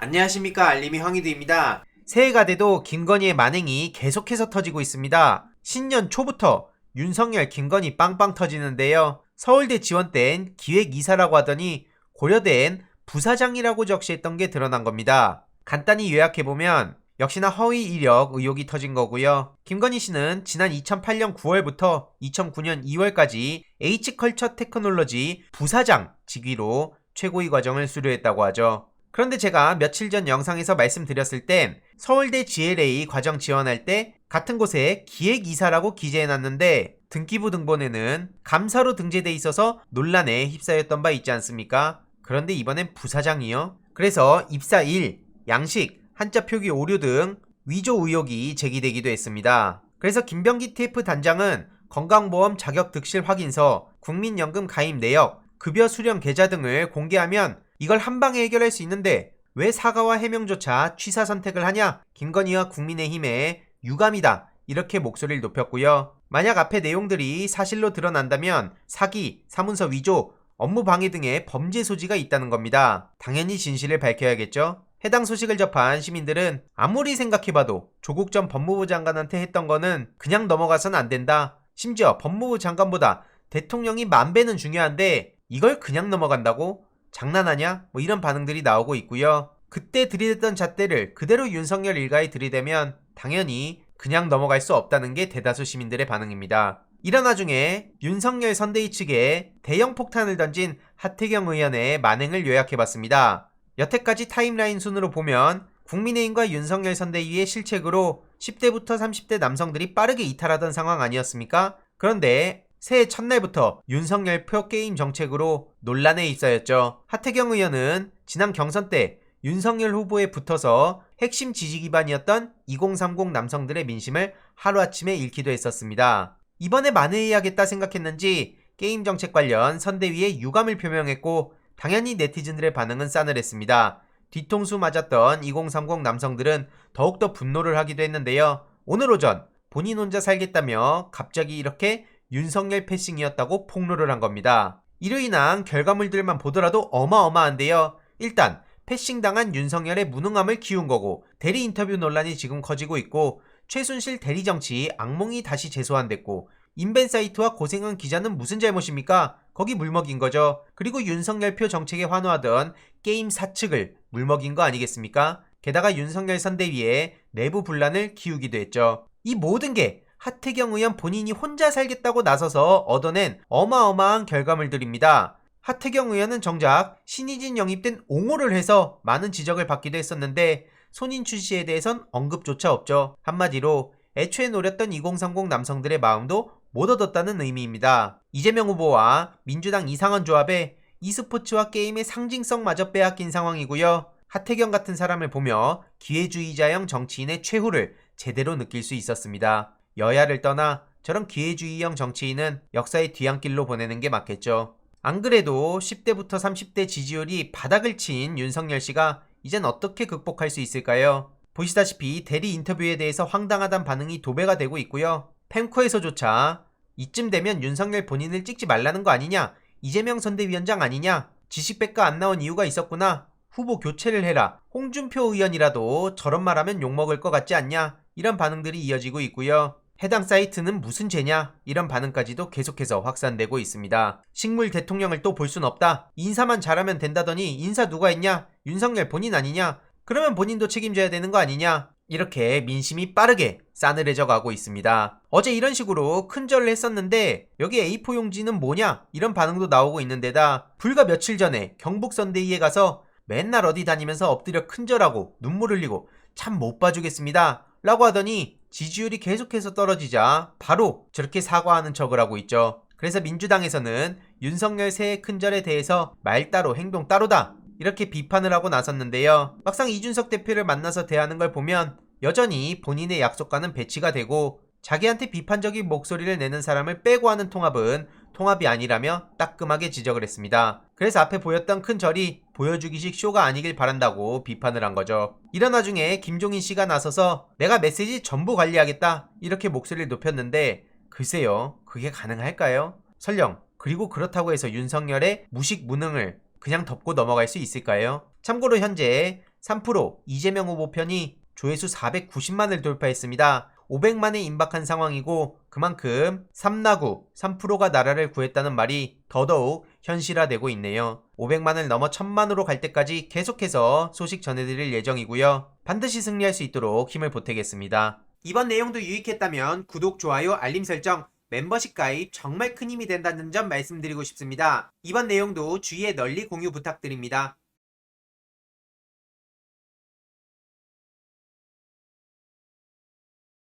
안녕하십니까, 알림이 황희두입니다. 새해가 돼도 김건희의 만행이 계속해서 터지고 있습니다. 신년 초부터 윤석열, 김건희 빵빵 터지는데요. 서울대 지원된 기획이사라고 하더니 고려대엔 부사장이라고 적시했던 게 드러난 겁니다. 간단히 요약해보면 역시나 허위 이력 의혹이 터진 거고요. 김건희 씨는 지난 2008년 9월부터 2009년 2월까지 H컬처 테크놀로지 부사장 직위로 최고위 과정을 수료했다고 하죠. 그런데 제가 며칠 전 영상에서 말씀드렸을 땐 서울대 GLA 과정 지원할 때 같은 곳에 기획이사라고 기재해놨는데 등기부 등본에는 감사로 등재돼 있어서 논란에 휩싸였던 바 있지 않습니까? 그런데 이번엔 부사장이요? 그래서 입사일, 양식, 한자 표기 오류 등 위조 의혹이 제기되기도 했습니다. 그래서 김병기 TF 단장은 건강보험 자격 득실 확인서, 국민연금 가입 내역, 급여 수령 계좌 등을 공개하면 이걸 한방에 해결할 수 있는데 왜 사과와 해명조차 취사 선택을 하냐? 김건희와 국민의힘의 유감이다. 이렇게 목소리를 높였고요. 만약 앞의 내용들이 사실로 드러난다면 사기, 사문서 위조, 업무 방해 등의 범죄 소지가 있다는 겁니다. 당연히 진실을 밝혀야겠죠? 해당 소식을 접한 시민들은 아무리 생각해봐도 조국 전 법무부 장관한테 했던 거는 그냥 넘어가선 안 된다. 심지어 법무부 장관보다 대통령이 만 배는 중요한데 이걸 그냥 넘어간다고? 장난하냐? 뭐 이런 반응들이 나오고 있고요. 그때 들이댔던 잣대를 그대로 윤석열 일가에 들이대면 당연히 그냥 넘어갈 수 없다는 게 대다수 시민들의 반응입니다. 이런 와중에 윤석열 선대위 측에 대형 폭탄을 던진 하태경 의원의 만행을 요약해봤습니다. 여태까지 타임라인 순으로 보면 국민의힘과 윤석열 선대위의 실책으로 10대부터 30대 남성들이 빠르게 이탈하던 상황 아니었습니까? 그런데 새해 첫날부터 윤석열 표 게임 정책으로 논란에 휩싸였죠. 하태경 의원은 지난 경선 때 윤석열 후보에 붙어서 핵심 지지 기반이었던 2030 남성들의 민심을 하루아침에 잃기도 했었습니다. 이번에 만회해야겠다 생각했는지 게임 정책 관련 선대위에 유감을 표명했고 당연히 네티즌들의 반응은 싸늘했습니다. 뒤통수 맞았던 2030 남성들은 더욱더 분노를 하기도 했는데요. 오늘 오전 본인 혼자 살겠다며 갑자기 이렇게 윤석열 패싱이었다고 폭로를 한 겁니다. 이로 인한 결과물들만 보더라도 어마어마한데요. 일단 패싱당한 윤석열의 무능함을 키운 거고 대리 인터뷰 논란이 지금 커지고 있고 최순실 대리 정치 악몽이 다시 재소환됐고 인벤 사이트와 고생한 기자는 무슨 잘못입니까? 거기 물먹인 거죠. 그리고 윤석열 표 정책에 환호하던 게임 사측을 물먹인 거 아니겠습니까? 게다가 윤석열 선대위에 내부 분란을 키우기도 했죠. 이 모든 게 하태경 의원 본인이 혼자 살겠다고 나서서 얻어낸 어마어마한 결과물들입니다. 하태경 의원은 정작 신의진 영입된 옹호를 해서 많은 지적을 받기도 했었는데 손인 출시에 대해선 언급조차 없죠. 한마디로 애초에 노렸던 2030 남성들의 마음도 못 얻었다는 의미입니다. 이재명 후보와 민주당 이상한 조합에 e스포츠와 게임의 상징성마저 빼앗긴 상황이고요. 하태경 같은 사람을 보며 기회주의자형 정치인의 최후를 제대로 느낄 수 있었습니다. 여야를 떠나 저런 기회주의형 정치인은 역사의 뒤안길로 보내는 게 맞겠죠. 안 그래도 10대부터 30대 지지율이 바닥을 친 윤석열 씨가 이젠 어떻게 극복할 수 있을까요? 보시다시피 대리 인터뷰에 대해서 황당하단 반응이 도배가 되고 있고요. 펜코에서조차 이쯤 되면 윤석열 본인을 찍지 말라는 거 아니냐? 이재명 선대위원장 아니냐? 지식백과 안 나온 이유가 있었구나. 후보 교체를 해라. 홍준표 의원이라도 저런 말하면 욕먹을 것 같지 않냐? 이런 반응들이 이어지고 있고요. 해당 사이트는 무슨 죄냐? 이런 반응까지도 계속해서 확산되고 있습니다. 식물 대통령을 또 볼 순 없다. 인사만 잘하면 된다더니 인사 누가 했냐? 윤석열 본인 아니냐? 그러면 본인도 책임져야 되는 거 아니냐? 이렇게 민심이 빠르게 싸늘해져 가고 있습니다. 어제 이런 식으로 큰절을 했었는데 여기 A4 용지는 뭐냐? 이런 반응도 나오고 있는데다 불과 며칠 전에 경북선대위에 가서 맨날 어디 다니면서 엎드려 큰절하고 눈물 흘리고 참 못 봐주겠습니다 라고 하더니 지지율이 계속해서 떨어지자 바로 저렇게 사과하는 척을 하고 있죠. 그래서 민주당에서는 윤석열 새해 큰절에 대해서 말 따로 행동 따로다 이렇게 비판을 하고 나섰는데요. 막상 이준석 대표를 만나서 대하는 걸 보면 여전히 본인의 약속과는 배치가 되고 자기한테 비판적인 목소리를 내는 사람을 빼고 하는 통합은 통합이 아니라며 따끔하게 지적을 했습니다. 그래서 앞에 보였던 큰 절이 보여주기식 쇼가 아니길 바란다고 비판을 한 거죠. 이런 와중에 김종인 씨가 나서서 내가 메시지 전부 관리하겠다 이렇게 목소리를 높였는데 글쎄요, 그게 가능할까요? 설령 그리고 그렇다고 해서 윤석열의 무식 무능을 그냥 덮고 넘어갈 수 있을까요? 참고로 현재 3% 이재명 후보 편이 조회수 490만을 돌파했습니다. 500만에 임박한 상황이고 그만큼 3나구 3%가 나라를 구했다는 말이 더더욱 현실화되고 있네요. 500만을 넘어 1000만으로 갈 때까지 계속해서 소식 전해드릴 예정이고요. 반드시 승리할 수 있도록 힘을 보태겠습니다. 이번 내용도 유익했다면 구독, 좋아요, 알림 설정, 멤버십 가입 정말 큰 힘이 된다는 점 말씀드리고 싶습니다. 이번 내용도 주위에 널리 공유 부탁드립니다.